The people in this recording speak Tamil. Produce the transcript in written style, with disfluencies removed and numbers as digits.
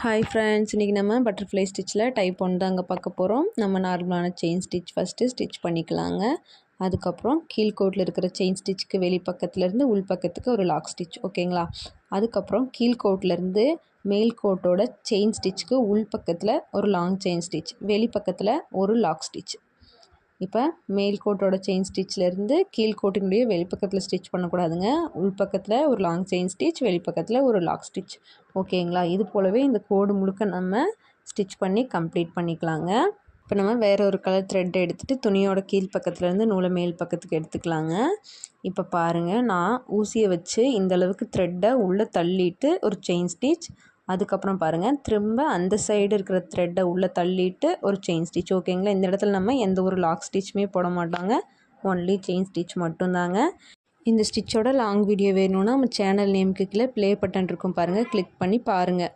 ஹாய் ஃப்ரெண்ட்ஸ், இன்றைக்கி நம்ம பட்டர்ஃப்ளை ஸ்டிச்சில் டைப் 1 தாங்க பார்க்க போகிறோம். நம்ம நார்மலான செயின் ஸ்டிச் ஃபஸ்ட்டு ஸ்டிச் பண்ணிக்கலாங்க. அதுக்கப்புறம் கீழ்கோட்டில் இருக்கிற செயின் ஸ்டிச்சுக்கு வெளிப்பக்கத்துலேருந்து உள் பக்கத்துக்கு ஒரு லாக் ஸ்டிச், ஓகேங்களா. அதுக்கப்புறம் கீழ்கோட்டிலேருந்து மேல் கோட்டோட செயின் ஸ்டிச்சுக்கு உள் பக்கத்தில் ஒரு லாங் செயின் ஸ்டிச், வெளிப்பக்கத்தில் ஒரு லாக் ஸ்டிச். இப்போ மேல் கோட்டோட செயின் ஸ்டிச்லேருந்து கீழ்கோட்டினுடைய வெளிப்பக்கத்தில் ஸ்டிச் பண்ணக்கூடாதுங்க. உள்பக்கத்தில் ஒரு லாங் செயின் ஸ்டிச், வெளிப்பக்கத்தில் ஒரு லாக் ஸ்டிச், ஓகேங்களா. இது போலவே இந்த கோடு முழுக்க நம்ம ஸ்டிச் பண்ணி கம்ப்ளீட் பண்ணிக்கலாங்க. இப்போ நம்ம வேறு ஒரு கலர் த்ரெட் எடுத்துகிட்டு துணியோட கீழ் பக்கத்துலேருந்து நூலை மேல் பக்கத்துக்கு எடுத்துக்கலாங்க. இப்போ பாருங்கள், நான் ஊசியை வச்சு இந்தளவுக்கு த்ரெட்டை உள்ளே தள்ளிட்டு ஒரு செயின் ஸ்டிச், அதுக்கப்புறம் பாருங்கள் திரும்ப அந்த சைடு இருக்கிற த்ரெட்டை உள்ளே தள்ளிட்டு ஒரு செயின் ஸ்டிச், ஓகேங்களா. இந்த இடத்துல நம்ம எந்த ஒரு லாக் ஸ்டிச்சுமே போட மாட்டாங்க, ஒன்லி செயின் ஸ்டிச் மட்டும்தாங்க. இந்த ஸ்டிச்சோட லாங் வீடியோ வேணும்னா நம்ம சேனல் நேமுக்கு கீழே ப்ளே பட்டன் இருக்கும் பாருங்கள், கிளிக் பண்ணி பாருங்கள்.